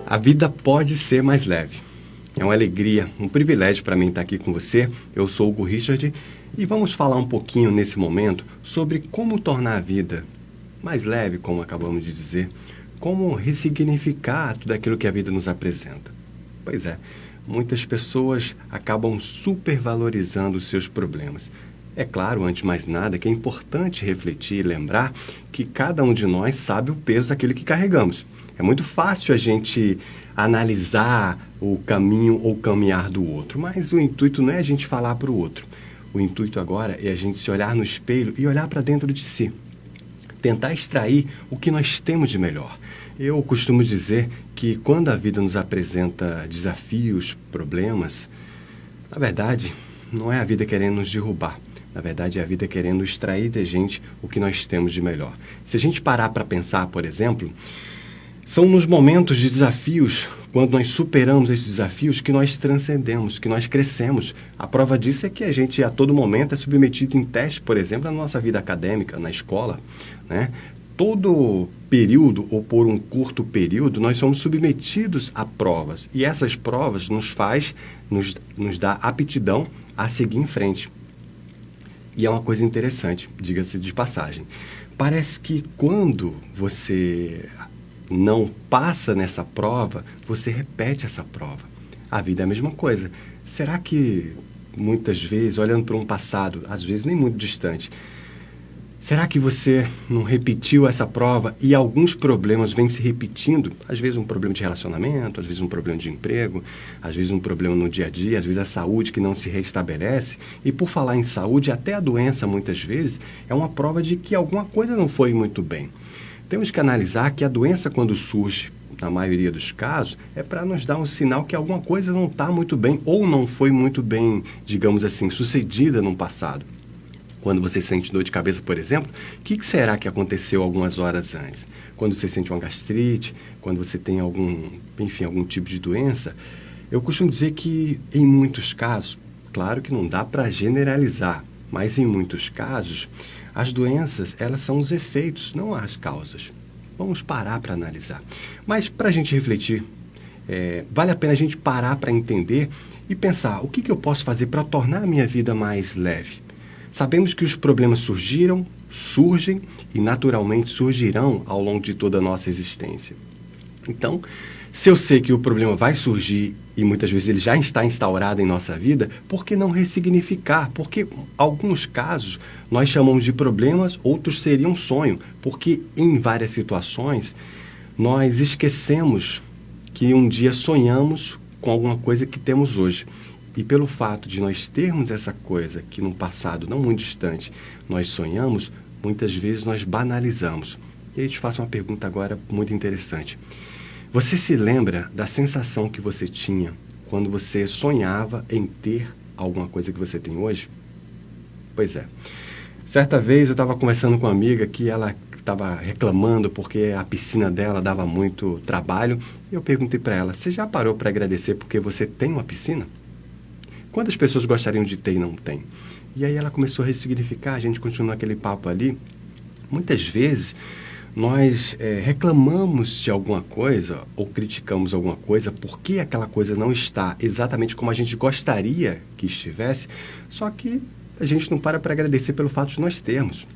A vida pode ser mais leve. É uma alegria, um privilégio para mim estar aqui com você. Eu sou o Hugo Richard e vamos falar um pouquinho nesse momento sobre como tornar a vida mais leve, como acabamos de dizer, como ressignificar tudo aquilo que a vida nos apresenta. Pois é, muitas pessoas acabam supervalorizando os seus problemas. É claro, antes de mais nada, que é importante refletir e lembrar que cada um de nós sabe o peso daquilo que carregamos. É muito fácil a gente analisar o caminho ou caminhar do outro, mas o intuito não é a gente falar para o outro. O intuito agora é a gente se olhar no espelho e olhar para dentro de si. Tentar extrair o que nós temos de melhor. Eu costumo dizer que quando a vida nos apresenta desafios, problemas, na verdade, não é a vida querendo nos derrubar. Na verdade, é a vida querendo extrair da gente o que nós temos de melhor. Se a gente parar para pensar, por exemplo, são nos momentos de desafios, quando nós superamos esses desafios, que nós transcendemos, que nós crescemos. A prova disso é que a gente, a todo momento, é submetido em teste, por exemplo, na nossa vida acadêmica, na escola, né? Todo período, ou por um curto período, nós somos submetidos a provas. E essas provas nos dá aptidão a seguir em frente. E é uma coisa interessante, diga-se de passagem. Parece que quando você não passa nessa prova, você repete essa prova. A vida é a mesma coisa. Será que muitas vezes, olhando para um passado, às vezes nem muito distante, será que você não repetiu essa prova e alguns problemas vêm se repetindo? Às vezes um problema de relacionamento, às vezes um problema de emprego, às vezes um problema no dia a dia, às vezes a saúde que não se restabelece. E por falar em saúde, até a doença muitas vezes é uma prova de que alguma coisa não foi muito bem. Temos que analisar que a doença, quando surge, na maioria dos casos, é para nos dar um sinal que alguma coisa não está muito bem ou não foi muito bem, digamos assim, sucedida no passado. Quando você sente dor de cabeça, por exemplo, o que será que aconteceu algumas horas antes? Quando você sente uma gastrite, quando você tem algum tipo de doença, eu costumo dizer que em muitos casos, claro que não dá para generalizar, mas em muitos casos, as doenças, elas são os efeitos, não as causas. Vamos parar para analisar. Mas para a gente refletir, vale a pena a gente parar para entender e pensar o que eu posso fazer para tornar a minha vida mais leve. Sabemos que os problemas surgem e naturalmente surgirão ao longo de toda a nossa existência. Então, se eu sei que o problema vai surgir e muitas vezes ele já está instaurado em nossa vida, por que não ressignificar? Porque alguns casos nós chamamos de problemas, outros seriam sonho, porque em várias situações nós esquecemos que um dia sonhamos com alguma coisa que temos hoje. E pelo fato de nós termos essa coisa que no passado, não muito distante, nós sonhamos, muitas vezes nós banalizamos. E aí eu te faço uma pergunta agora muito interessante. Você se lembra da sensação que você tinha quando você sonhava em ter alguma coisa que você tem hoje? Pois é. Certa vez eu estava conversando com uma amiga que ela estava reclamando porque a piscina dela dava muito trabalho. E eu perguntei para ela, você já parou para agradecer porque você tem uma piscina? Quantas pessoas gostariam de ter e não tem? E aí ela começou a ressignificar, a gente continuou aquele papo ali. Muitas vezes nós reclamamos de alguma coisa ou criticamos alguma coisa porque aquela coisa não está exatamente como a gente gostaria que estivesse, só que a gente não para agradecer pelo fato de nós termos.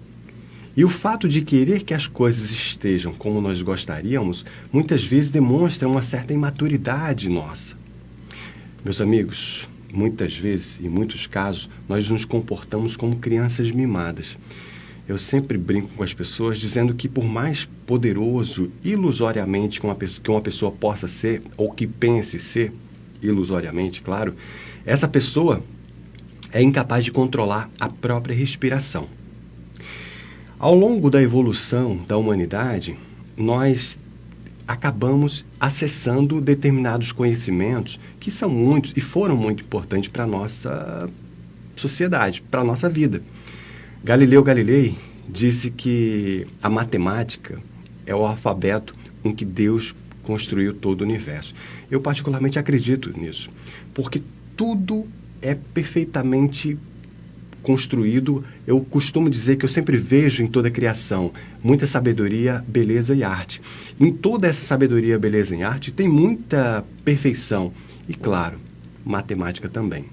E o fato de querer que as coisas estejam como nós gostaríamos, muitas vezes demonstra uma certa imaturidade nossa. Meus amigos, muitas vezes, em muitos casos, nós nos comportamos como crianças mimadas. Eu sempre brinco com as pessoas dizendo que por mais poderoso, ilusoriamente, que uma pessoa possa ser, ou que pense ser, ilusoriamente, claro, essa pessoa é incapaz de controlar a própria respiração. Ao longo da evolução da humanidade, nós acabamos acessando determinados conhecimentos que são muitos e foram muito importantes para a nossa sociedade, para a nossa vida. Galileu Galilei disse que a matemática é o alfabeto em que Deus construiu todo o universo. Eu particularmente acredito nisso, porque tudo é perfeitamente construído, eu costumo dizer que eu sempre vejo em toda a criação muita sabedoria, beleza e arte. Em toda essa sabedoria, beleza e arte tem muita perfeição e, claro, matemática também.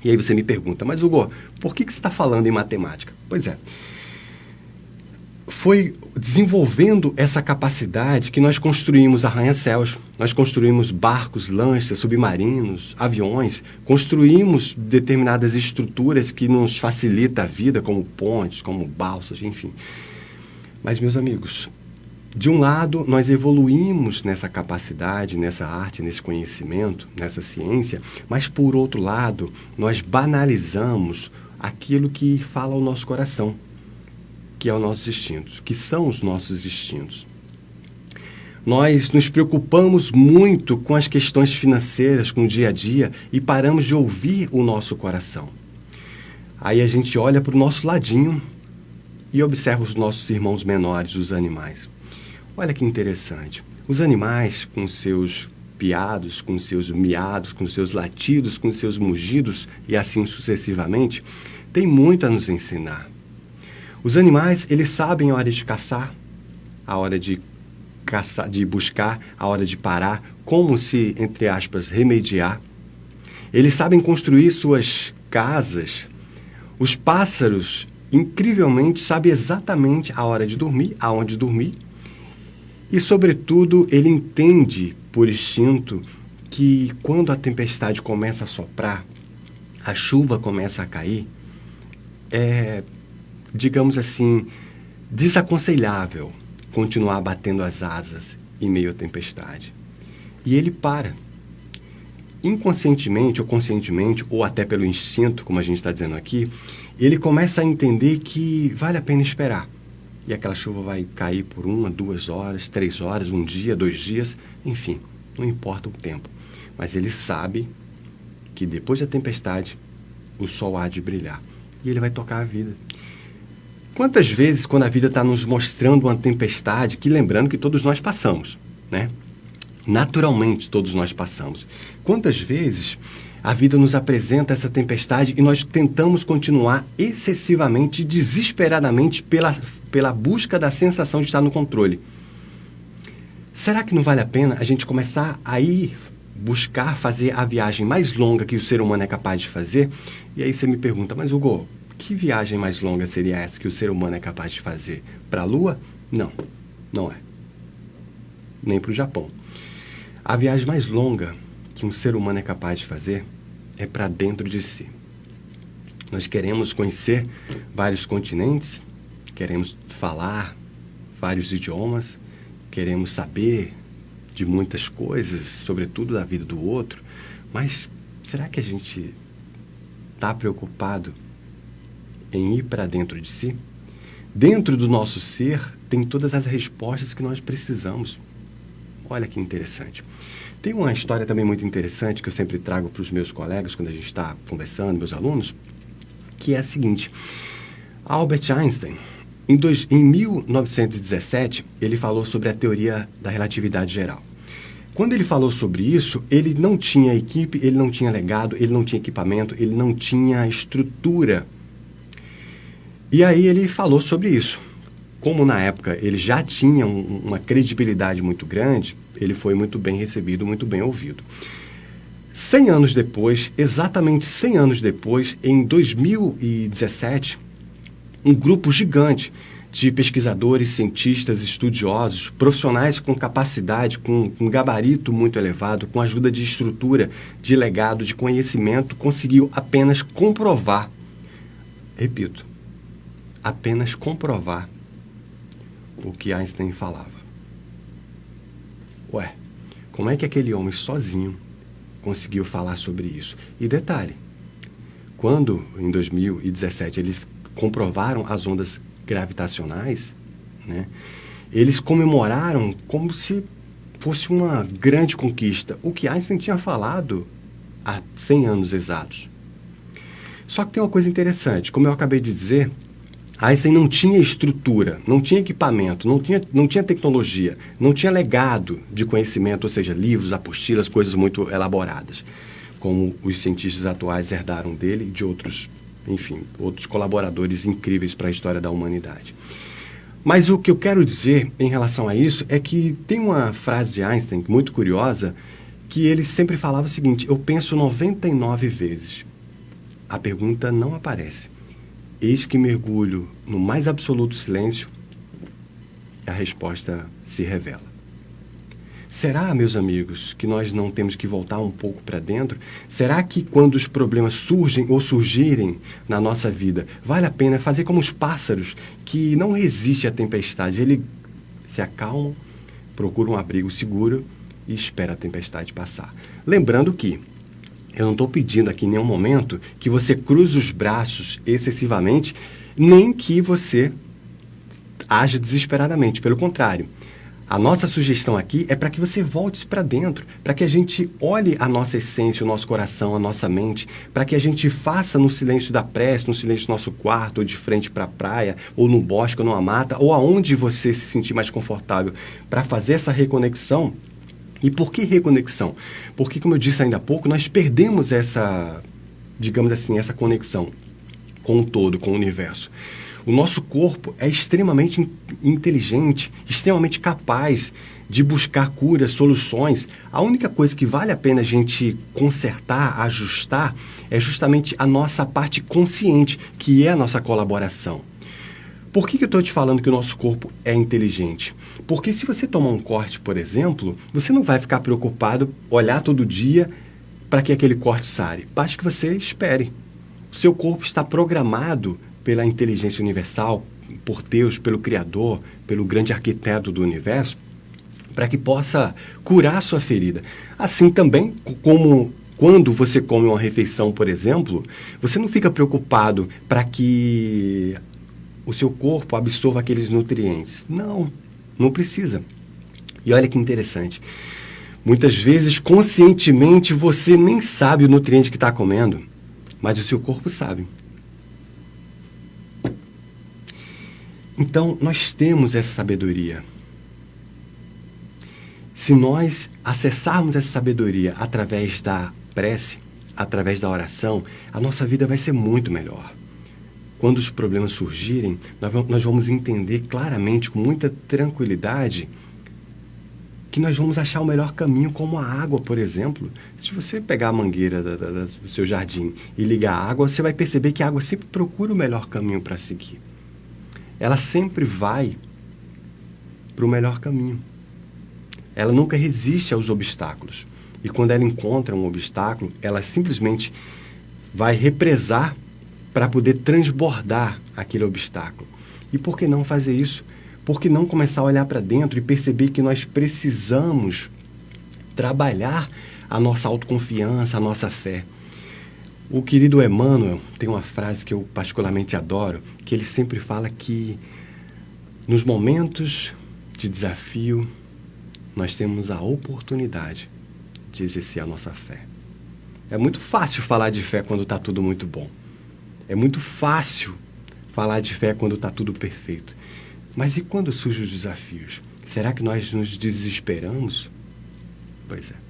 E aí você me pergunta, mas Hugo, por que você está falando em matemática? Pois é, foi desenvolvendo essa capacidade que nós construímos arranha-céus, nós construímos barcos, lanchas, submarinos, aviões, construímos determinadas estruturas que nos facilitam a vida, como pontes, como balsas, enfim. Mas, meus amigos, de um lado, nós evoluímos nessa capacidade, nessa arte, nesse conhecimento, nessa ciência, mas, por outro lado, nós banalizamos aquilo que fala ao nosso coração, que é o nosso instinto, que são os nossos instintos. Nós nos preocupamos muito com as questões financeiras, com o dia a dia, e paramos de ouvir o nosso coração. Aí a gente olha para o nosso ladinho e observa os nossos irmãos menores, os animais. Olha que interessante. Os animais, com seus piados, com seus miados, com seus latidos, com seus mugidos e assim sucessivamente, têm muito a nos ensinar. Os animais, eles sabem a hora de caçar, a hora de buscar, a hora de parar, como se, entre aspas, remediar. Eles sabem construir suas casas. Os pássaros, incrivelmente, sabem exatamente a hora de dormir, aonde dormir. E, sobretudo, ele entende, por instinto, que quando a tempestade começa a soprar, a chuva começa a cair, digamos assim, desaconselhável continuar batendo as asas em meio à tempestade. E ele para. Inconscientemente ou conscientemente, ou até pelo instinto, como a gente está dizendo aqui, ele começa a entender que vale a pena esperar. E aquela chuva vai cair por 1, 2 horas, 3 horas, 1 dia, 2 dias, enfim, não importa o tempo. Mas ele sabe que depois da tempestade, o sol há de brilhar. E ele vai tocar a vida. Quantas vezes, quando a vida está nos mostrando uma tempestade, que lembrando que todos nós passamos, né? Naturalmente, todos nós passamos. Quantas vezes a vida nos apresenta essa tempestade e nós tentamos continuar excessivamente, desesperadamente, pela busca da sensação de estar no controle? Será que não vale a pena a gente começar a ir buscar fazer a viagem mais longa que o ser humano é capaz de fazer? E aí você me pergunta, mas Hugo, que viagem mais longa seria essa que o ser humano é capaz de fazer? Para a Lua? Não, não é. Nem para o Japão. A viagem mais longa que um ser humano é capaz de fazer é para dentro de si. Nós queremos conhecer vários continentes, queremos falar vários idiomas, queremos saber de muitas coisas, sobretudo da vida do outro, mas será que a gente está preocupado em ir para dentro de si? Dentro do nosso ser tem todas as respostas que nós precisamos. Olha que interessante. Tem uma história também muito interessante que eu sempre trago para os meus colegas quando a gente está conversando, meus alunos, que é a seguinte. Albert Einstein, em 1917, ele falou sobre a teoria da relatividade geral. Quando ele falou sobre isso, ele não tinha equipe, ele não tinha legado, ele não tinha equipamento, ele não tinha estrutura. E aí ele falou sobre isso. Como na época ele já tinha uma credibilidade muito grande, ele foi muito bem recebido, muito bem ouvido. 100 anos depois, exatamente 100 anos depois, em 2017, um grupo gigante de pesquisadores, cientistas, estudiosos, profissionais com capacidade, com gabarito muito elevado, com ajuda de estrutura, de legado, de conhecimento, conseguiu apenas comprovar, repito, apenas comprovar o que Einstein falava. Ué, como é que aquele homem sozinho conseguiu falar sobre isso? E detalhe, quando em 2017 eles comprovaram as ondas gravitacionais, né, eles comemoraram como se fosse uma grande conquista, o que Einstein tinha falado há 100 anos exatos. Só que tem uma coisa interessante, como eu acabei de dizer, Einstein não tinha estrutura, não tinha equipamento, não tinha tecnologia, não tinha legado de conhecimento, ou seja, livros, apostilas, coisas muito elaboradas, como os cientistas atuais herdaram dele e de outros enfim, outros colaboradores incríveis para a história da humanidade. Mas o que eu quero dizer em relação a isso é que tem uma frase de Einstein muito curiosa, que ele sempre falava o seguinte: eu penso 99 vezes. A pergunta não aparece. Eis que mergulho no mais absoluto silêncio e a resposta se revela. Será, meus amigos, que nós não temos que voltar um pouco para dentro? Será que quando os problemas surgem ou surgirem na nossa vida, vale a pena fazer como os pássaros que não resistem à tempestade? Eles se acalmam, procuram um abrigo seguro e esperam a tempestade passar. Lembrando que eu não estou pedindo aqui em nenhum momento que você cruze os braços excessivamente, nem que você age desesperadamente. Pelo contrário, a nossa sugestão aqui é para que você volte para dentro, para que a gente olhe a nossa essência, o nosso coração, a nossa mente, para que a gente faça no silêncio da prece, no silêncio do nosso quarto, ou de frente para a praia, ou no bosque, ou numa mata, ou aonde você se sentir mais confortável, para fazer essa reconexão. E por que reconexão? Porque, como eu disse ainda há pouco, nós perdemos essa, digamos assim, essa conexão com o todo, com o universo. O nosso corpo é extremamente inteligente, extremamente capaz de buscar curas, soluções. A única coisa que vale a pena a gente consertar, ajustar, é justamente a nossa parte consciente, que é a nossa colaboração. Por que eu estou te falando que o nosso corpo é inteligente? Porque se você tomar um corte, por exemplo, você não vai ficar preocupado, olhar todo dia para que aquele corte sare. Basta que você espere. O seu corpo está programado pela inteligência universal, por Deus, pelo Criador, pelo grande arquiteto do universo, para que possa curar a sua ferida. Assim também como quando você come uma refeição, por exemplo, você não fica preocupado para que o seu corpo absorva aqueles nutrientes. Não, não precisa. E olha que interessante. Muitas vezes, conscientemente, você nem sabe o nutriente que está comendo, mas o seu corpo sabe. Então, nós temos essa sabedoria. Se nós acessarmos essa sabedoria através da prece, através da oração, a nossa vida vai ser muito melhor. Quando os problemas surgirem, nós vamos entender claramente, com muita tranquilidade, que nós vamos achar o melhor caminho, como a água, por exemplo. Se você pegar a mangueira do seu jardim e ligar a água, você vai perceber que a água sempre procura o melhor caminho para seguir. Ela sempre vai para o melhor caminho. Ela nunca resiste aos obstáculos. E quando ela encontra um obstáculo, ela simplesmente vai represar para poder transbordar aquele obstáculo. E por que não fazer isso? Por que não começar a olhar para dentro e perceber que nós precisamos trabalhar a nossa autoconfiança, a nossa fé? O querido Emmanuel tem uma frase que eu particularmente adoro, que ele sempre fala que nos momentos de desafio, nós temos a oportunidade de exercer a nossa fé. É muito fácil falar de fé quando está tudo muito bom. É muito fácil falar de fé quando está tudo perfeito. Mas e quando surgem os desafios? Será que nós nos desesperamos? Pois é.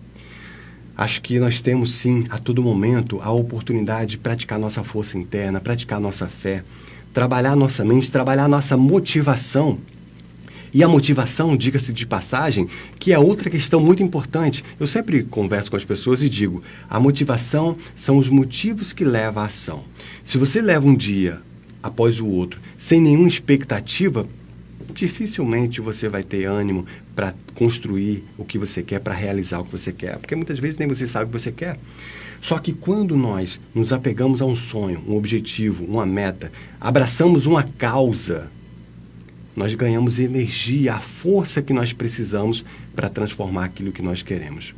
Acho que nós temos, sim, a todo momento, a oportunidade de praticar nossa força interna, praticar nossa fé, trabalhar nossa mente, trabalhar nossa motivação. E a motivação, diga-se de passagem, que é outra questão muito importante. Eu sempre converso com as pessoas e digo, a motivação são os motivos que levam à ação. Se você leva um dia após o outro sem nenhuma expectativa, dificilmente você vai ter ânimo para construir o que você quer, para realizar o que você quer, porque muitas vezes nem você sabe o que você quer. Só que quando nós nos apegamos a um sonho, um objetivo, uma meta, abraçamos uma causa, nós ganhamos energia, a força que nós precisamos para transformar aquilo que nós queremos.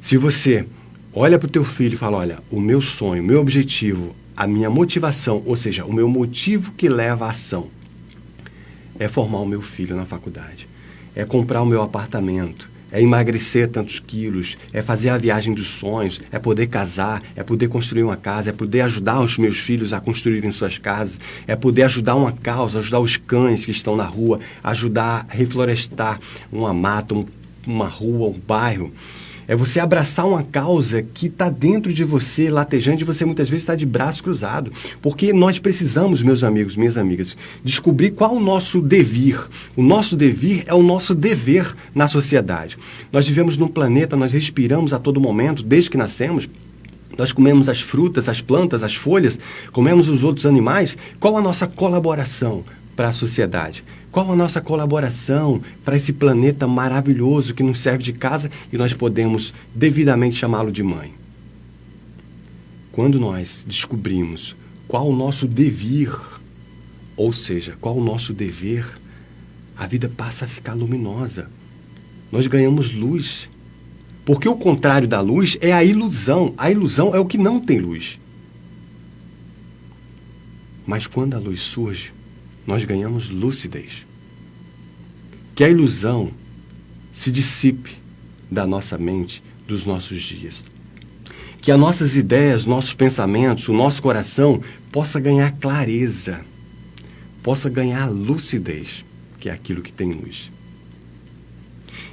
Se você olha para o teu filho e fala, olha, o meu sonho, o meu objetivo, a minha motivação, ou seja, o meu motivo que leva à ação, é formar o meu filho na faculdade, é comprar o meu apartamento, é emagrecer tantos quilos, é fazer a viagem dos sonhos, é poder casar, é poder construir uma casa, é poder ajudar os meus filhos a construírem suas casas, é poder ajudar uma causa, ajudar os cães que estão na rua, ajudar a reflorestar uma mata, uma rua, um bairro. É você abraçar uma causa que está dentro de você, latejante, e você muitas vezes está de braço cruzado. Porque nós precisamos, meus amigos, minhas amigas, descobrir qual o nosso devir. O nosso devir é o nosso dever na sociedade. Nós vivemos num planeta, nós respiramos a todo momento, desde que nascemos. Nós comemos as frutas, as plantas, as folhas, comemos os outros animais. Qual a nossa colaboração para a sociedade? Qual a nossa colaboração para esse planeta maravilhoso que nos serve de casa e nós podemos devidamente chamá-lo de mãe? Quando nós descobrimos qual o nosso devir, ou seja, qual o nosso dever, a vida passa a ficar luminosa. Nós ganhamos luz. Porque o contrário da luz é a ilusão. A ilusão é o que não tem luz. Mas quando a luz surge, nós ganhamos lucidez. Que a ilusão se dissipe da nossa mente, dos nossos dias. Que as nossas ideias, nossos pensamentos, o nosso coração possa ganhar clareza, possa ganhar lucidez, que é aquilo que tem luz.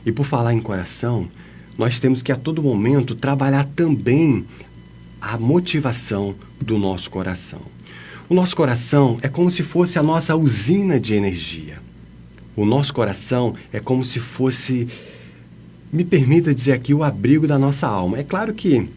E por falar em coração, nós temos que a todo momento trabalhar também a motivação do nosso coração. O nosso coração é como se fosse a nossa usina de energia. O nosso coração é como se fosse, me permita dizer aqui, o abrigo da nossa alma. É claro que,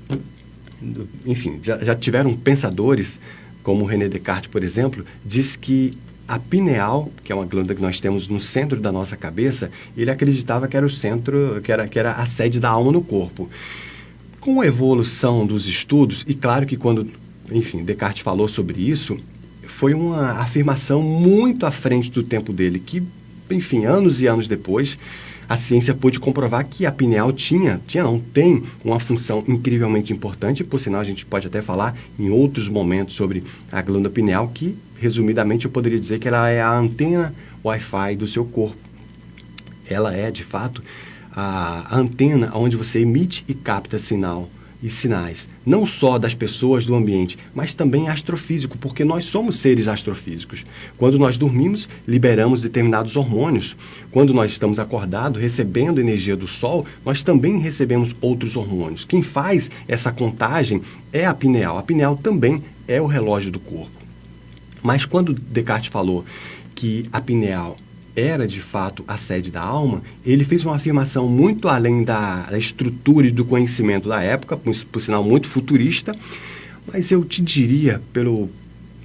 enfim, já tiveram pensadores, como René Descartes, por exemplo, diz que a pineal, que é uma glândula que nós temos no centro da nossa cabeça, ele acreditava que era o centro, que era a sede da alma no corpo. Com a evolução dos estudos, e claro que quando, enfim, Descartes falou sobre isso, foi uma afirmação muito à frente do tempo dele, que, enfim, anos e anos depois, a ciência pôde comprovar que a pineal tem uma função incrivelmente importante, por sinal a gente pode até falar em outros momentos sobre a glândula pineal, que, resumidamente, eu poderia dizer que ela é a antena Wi-Fi do seu corpo. Ela é, de fato, a antena onde você emite e capta sinal e sinais, não só das pessoas, do ambiente, mas também astrofísico, porque nós somos seres astrofísicos. Quando nós dormimos, liberamos determinados hormônios. Quando nós estamos acordados, recebendo energia do Sol, nós também recebemos outros hormônios. Quem faz essa contagem é a pineal. A pineal também é o relógio do corpo. Mas quando Descartes falou que a pineal era, de fato, a sede da alma, ele fez uma afirmação muito além da estrutura e do conhecimento da época, por sinal muito futurista, mas eu te diria, pelo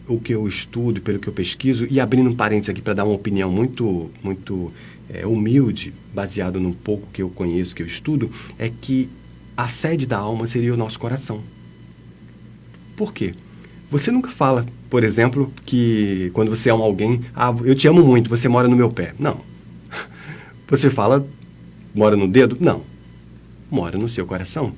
o que eu estudo, pelo que eu pesquiso, e abrindo um parênteses aqui para dar uma opinião muito humilde, baseado num pouco que eu conheço, que eu estudo, é que a sede da alma seria o nosso coração. Por quê? Você nunca fala, por exemplo, que quando você ama alguém, eu te amo muito, você mora no meu pé. Não. Você fala, mora no dedo? Não. Mora no seu coração.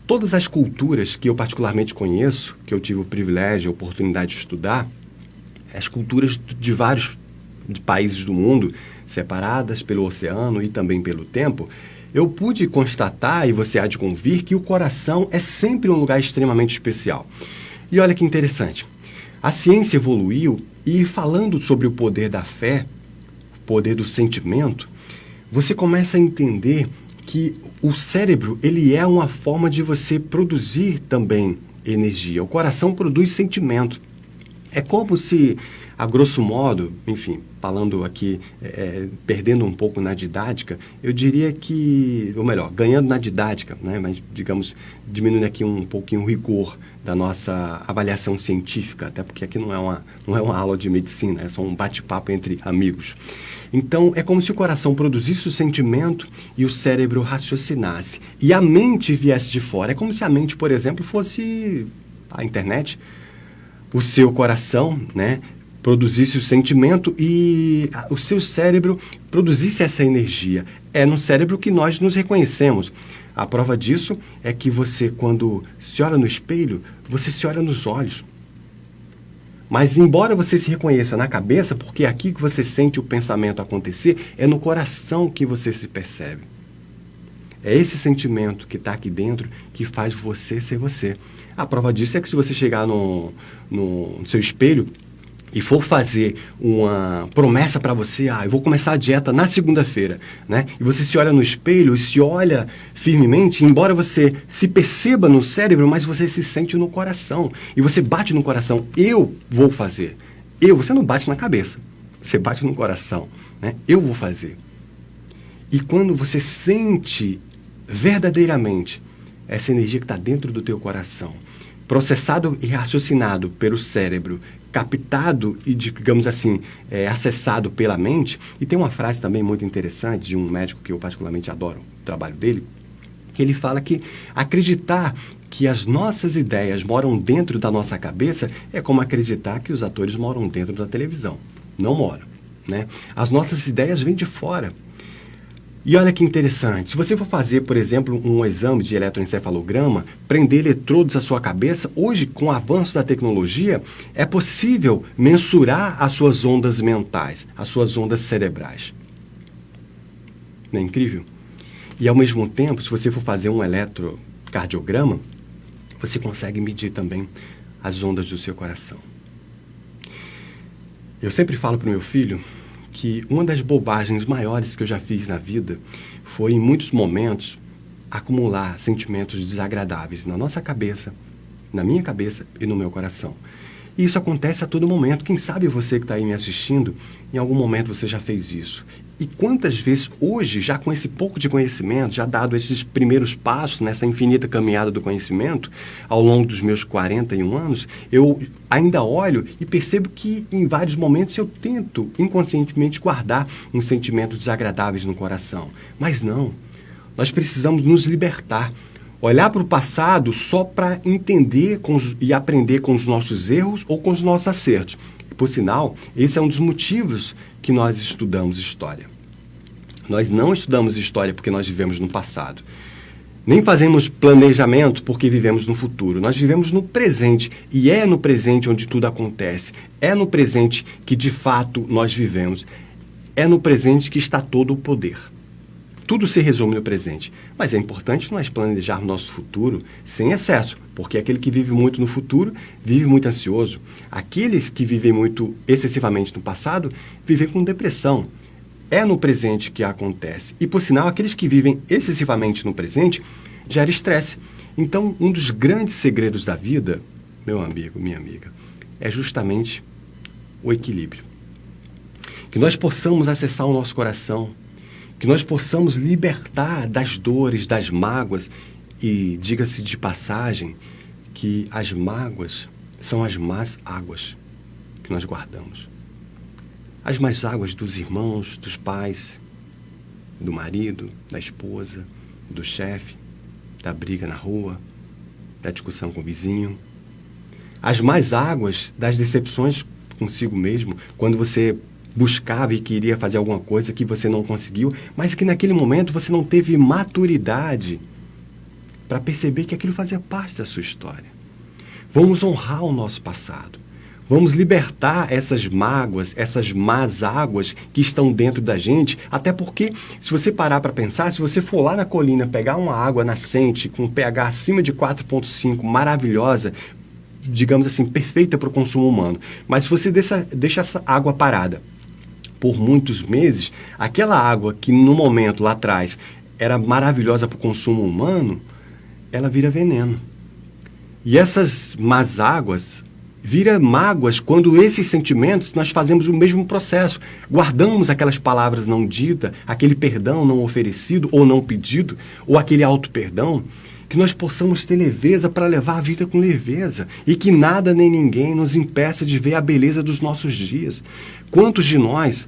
Todas as culturas que eu particularmente conheço, que eu tive o privilégio, a oportunidade de estudar, as culturas de vários países do mundo, separadas pelo oceano e também pelo tempo, eu pude constatar, e você há de convir, que o coração é sempre um lugar extremamente especial. E olha que interessante, a ciência evoluiu e falando sobre o poder da fé, o poder do sentimento, você começa a entender que o cérebro ele é uma forma de você produzir também energia. O coração produz sentimento. É como se, a grosso modo, enfim, falando aqui, perdendo um pouco na didática, eu diria que, ou melhor, ganhando na didática, né, mas, digamos, diminuindo aqui um pouquinho o rigor da nossa avaliação científica, até porque aqui não é uma aula de medicina, é só um bate-papo entre amigos. Então, é como se o coração produzisse o sentimento e o cérebro raciocinasse. E a mente viesse de fora. É como se a mente, por exemplo, fosse a internet. O seu coração, né, produzisse o sentimento e o seu cérebro produzisse essa energia. É no cérebro que nós nos reconhecemos. A prova disso é que você, quando se olha no espelho, você se olha nos olhos. Mas, embora você se reconheça na cabeça, porque é aqui que você sente o pensamento acontecer, é no coração que você se percebe. É esse sentimento que está aqui dentro que faz você ser você. A prova disso é que se você chegar no seu espelho e for fazer uma promessa para você, eu vou começar a dieta na segunda-feira, né? E você se olha no espelho e se olha firmemente, embora você se perceba no cérebro, mas você se sente no coração. E você bate no coração, eu vou fazer. Você não bate na cabeça, você bate no coração, né? Eu vou fazer. E quando você sente verdadeiramente essa energia que está dentro do teu coração, processado e raciocinado pelo cérebro, captado e, digamos assim, acessado pela mente. E tem uma frase também muito interessante de um médico que eu particularmente adoro o trabalho dele, que ele fala que acreditar que as nossas ideias moram dentro da nossa cabeça é como acreditar que os atores moram dentro da televisão. Não moram, né? As nossas ideias vêm de fora. E olha que interessante, se você for fazer, por exemplo, um exame de eletroencefalograma, prender eletrodos à sua cabeça, hoje, com o avanço da tecnologia, é possível mensurar as suas ondas mentais, as suas ondas cerebrais. Não é incrível? E, ao mesmo tempo, se você for fazer um eletrocardiograma, você consegue medir também as ondas do seu coração. Eu sempre falo para o meu filho que uma das bobagens maiores que eu já fiz na vida foi, em muitos momentos, acumular sentimentos desagradáveis na nossa cabeça, na minha cabeça e no meu coração. E isso acontece a todo momento. Quem sabe você que está aí me assistindo, em algum momento você já fez isso. E quantas vezes hoje, já com esse pouco de conhecimento, já dado esses primeiros passos nessa infinita caminhada do conhecimento, ao longo dos meus 41 anos, eu ainda olho e percebo que em vários momentos eu tento inconscientemente guardar uns sentimentos desagradáveis no coração. Mas não, nós precisamos nos libertar. Olhar para o passado só para entender e aprender com os nossos erros ou com os nossos acertos. Por sinal, esse é um dos motivos que nós estudamos história. Nós não estudamos história porque nós vivemos no passado. Nem fazemos planejamento porque vivemos no futuro. Nós vivemos no presente. E é no presente onde tudo acontece. É no presente que, de fato, nós vivemos. É no presente que está todo o poder. Tudo se resume no presente. Mas é importante nós planejarmos nosso futuro sem excesso, porque aquele que vive muito no futuro vive muito ansioso. Aqueles que vivem muito excessivamente no passado vivem com depressão. É no presente que acontece. E, por sinal, aqueles que vivem excessivamente no presente gera estresse. Então, um dos grandes segredos da vida, meu amigo, minha amiga, é justamente o equilíbrio. Que nós possamos acessar o nosso coração, que nós possamos libertar das dores, das mágoas. E diga-se de passagem que as mágoas são as más águas que nós guardamos. As más águas dos irmãos, dos pais, do marido, da esposa, do chefe, da briga na rua, da discussão com o vizinho. As más águas das decepções consigo mesmo, quando você buscava e queria fazer alguma coisa que você não conseguiu, mas que naquele momento você não teve maturidade para perceber que aquilo fazia parte da sua história. Vamos honrar o nosso passado. Vamos libertar essas mágoas, essas más águas que estão dentro da gente, até porque, se você parar para pensar, se você for lá na colina pegar uma água nascente com pH acima de 4,5, maravilhosa, digamos assim, perfeita para o consumo humano, mas se você deixa essa água parada por muitos meses, aquela água que no momento lá atrás era maravilhosa para o consumo humano, ela vira veneno. E essas más águas viram mágoas quando esses sentimentos nós fazemos o mesmo processo. Guardamos aquelas palavras não ditas, aquele perdão não oferecido ou não pedido, ou aquele auto-perdão, que nós possamos ter leveza para levar a vida com leveza e que nada nem ninguém nos impeça de ver a beleza dos nossos dias. Quantos de nós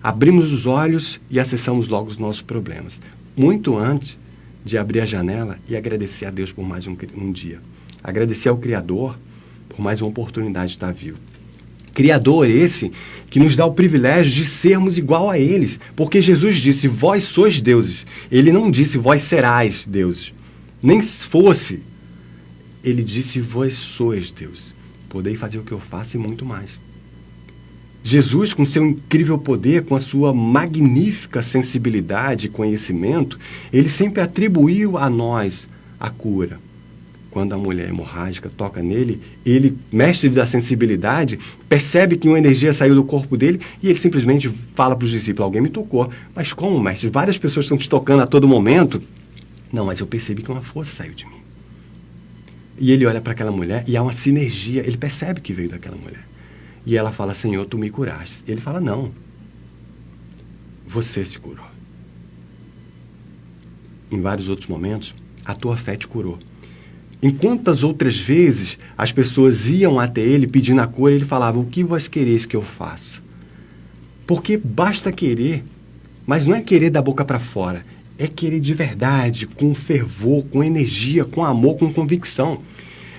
abrimos os olhos e acessamos logo os nossos problemas, muito antes de abrir a janela e agradecer a Deus por mais um dia. Agradecer ao Criador por mais uma oportunidade de estar vivo. Criador esse que nos dá o privilégio de sermos igual a eles, porque Jesus disse, vós sois deuses. Ele não disse, vós serás deuses. Nem fosse, ele disse, vós sois Deus. Podei fazer o que eu faço e muito mais. Jesus, com seu incrível poder, com a sua magnífica sensibilidade e conhecimento, ele sempre atribuiu a nós a cura. quando a mulher hemorrágica toca nele, ele, mestre da sensibilidade, percebe que uma energia saiu do corpo dele e ele simplesmente fala para os discípulos, alguém me tocou. Mas como, mestre? Várias pessoas estão te tocando a todo momento. Não, mas eu percebi que uma força saiu de mim. E ele olha para aquela mulher e há uma sinergia, ele percebe que veio daquela mulher. E ela fala, Senhor, tu me curaste. Ele fala, não, você se curou. Em vários outros momentos, a tua fé te curou. Em quantas outras vezes as pessoas iam até ele pedindo a cura, ele falava, o que vós quereis que eu faça? Porque basta querer, mas não é querer da boca para fora, é querer de verdade, com fervor, com energia, com amor, com convicção.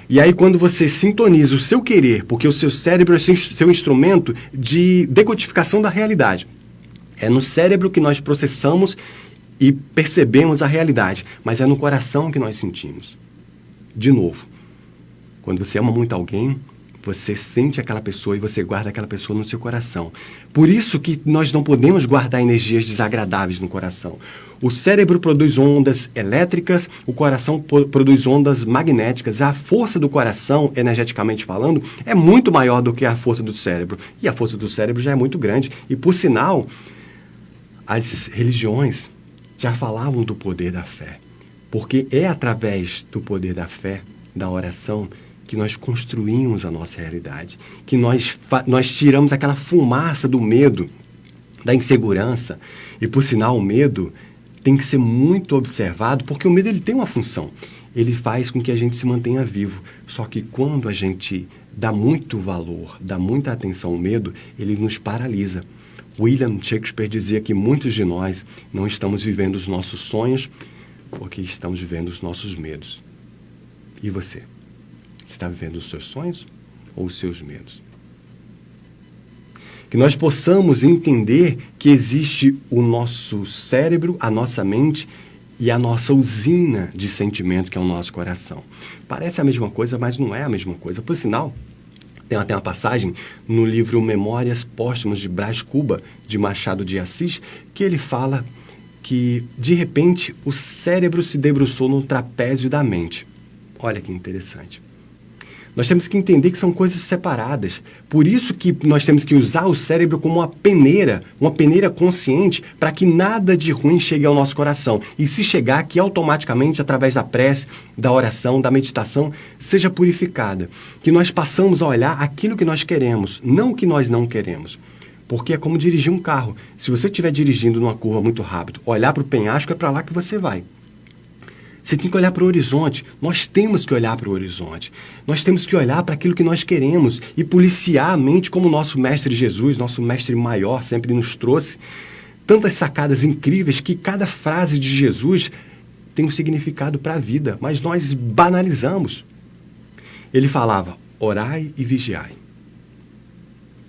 E aí quando você sintoniza o seu querer, porque o seu cérebro é seu instrumento de decodificação da realidade. É no cérebro que nós processamos e percebemos a realidade, mas é no coração que nós sentimos. De novo, quando você ama muito alguém, você sente aquela pessoa e você guarda aquela pessoa no seu coração. Por isso que nós não podemos guardar energias desagradáveis no coração. O cérebro produz ondas elétricas, o coração produz ondas magnéticas. A força do coração, energeticamente falando, é muito maior do que a força do cérebro. E a força do cérebro já é muito grande. E, por sinal, as religiões já falavam do poder da fé. Porque é através do poder da fé, da oração, que nós construímos a nossa realidade, que nós tiramos aquela fumaça do medo, da insegurança. E, por sinal, o medo tem que ser muito observado, porque o medo ele tem uma função. Ele faz com que a gente se mantenha vivo. Só que quando a gente dá muito valor, dá muita atenção ao medo, ele nos paralisa. William Shakespeare dizia que muitos de nós não estamos vivendo os nossos sonhos porque estamos vivendo os nossos medos. E você? Você está vivendo os seus sonhos ou os seus medos? Que nós possamos entender que existe o nosso cérebro, a nossa mente e a nossa usina de sentimentos, que é o nosso coração. Parece a mesma coisa, mas não é a mesma coisa. Por sinal, tem até uma passagem no livro Memórias Póstumas de Brás Cuba, de Machado de Assis, que ele fala que, de repente, o cérebro se debruçou no trapézio da mente. Olha que interessante. Nós temos que entender que são coisas separadas. Por isso que nós temos que usar o cérebro como uma peneira consciente, para que nada de ruim chegue ao nosso coração. E se chegar, que automaticamente, através da prece, da oração, da meditação, seja purificada. Que nós passamos a olhar aquilo que nós queremos, não o que nós não queremos. Porque é como dirigir um carro. Se você estiver dirigindo numa curva muito rápido, olhar para o penhasco, é para lá que você vai. Você tem que olhar para o horizonte. Nós temos que olhar para o horizonte. Nós temos que olhar para aquilo que nós queremos e policiar a mente, como o nosso mestre Jesus, nosso mestre maior, sempre nos trouxe. Tantas sacadas incríveis que cada frase de Jesus tem um significado para a vida, mas nós banalizamos. Ele falava, orai e vigiai.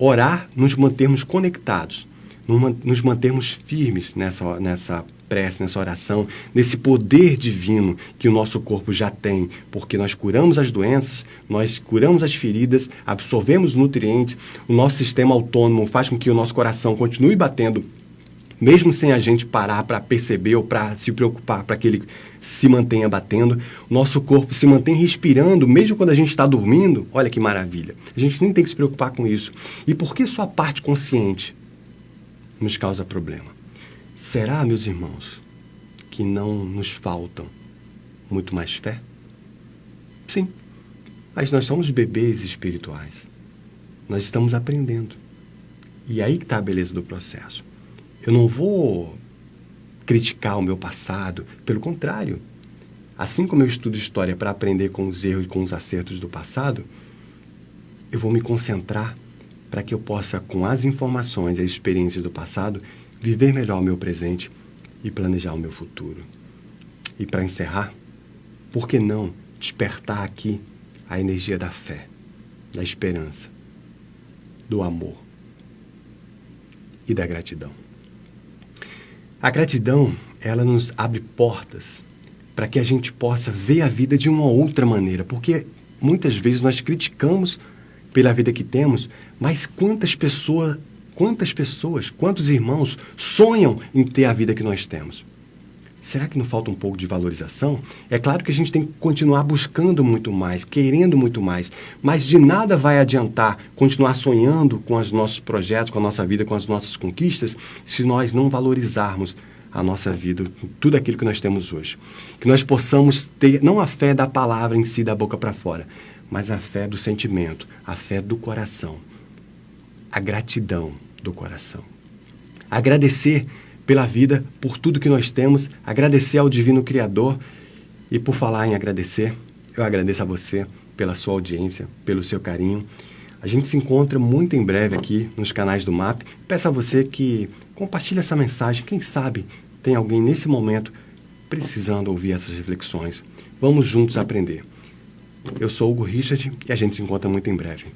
Orar, nos mantermos conectados, nos mantermos firmes nessa prece, nessa oração, nesse poder divino que o nosso corpo já tem, porque nós curamos as doenças, nós curamos as feridas, absorvemos nutrientes, o nosso sistema autônomo faz com que o nosso coração continue batendo, mesmo sem a gente parar para perceber ou para se preocupar para que ele se mantenha batendo. O nosso corpo se mantém respirando, mesmo quando a gente está dormindo. Olha que maravilha. A gente nem tem que se preocupar com isso. E por que só a parte consciente nos causa problema? Será, meus irmãos, que não nos faltam muito mais fé? Sim, mas nós somos bebês espirituais. Nós estamos aprendendo. E aí que está a beleza do processo. Eu não vou criticar o meu passado, pelo contrário. Assim como eu estudo história para aprender com os erros e com os acertos do passado, eu vou me concentrar para que eu possa, com as informações e as experiências do passado, viver melhor o meu presente e planejar o meu futuro. E para encerrar, por que não despertar aqui a energia da fé, da esperança, do amor e da gratidão? A gratidão, ela nos abre portas para que a gente possa ver a vida de uma outra maneira, porque muitas vezes nós criticamos pela vida que temos, mas quantos irmãos sonham em ter a vida que nós temos? Será que não falta um pouco de valorização? É claro que a gente tem que continuar buscando muito mais, querendo muito mais, mas de nada vai adiantar continuar sonhando com os nossos projetos, com a nossa vida, com as nossas conquistas, se nós não valorizarmos a nossa vida, tudo aquilo que nós temos hoje. Que nós possamos ter, não a fé da palavra em si, da boca para fora, mas a fé do sentimento, a fé do coração, a gratidão do coração. Agradecer pela vida, por tudo que nós temos, agradecer ao Divino Criador. E por falar em agradecer, eu agradeço a você pela sua audiência, pelo seu carinho. A gente se encontra muito em breve aqui nos canais do MAP. Peço a você que compartilhe essa mensagem. Quem sabe tem alguém nesse momento precisando ouvir essas reflexões. Vamos juntos aprender. Eu sou Hugo Richard e a gente se encontra muito em breve.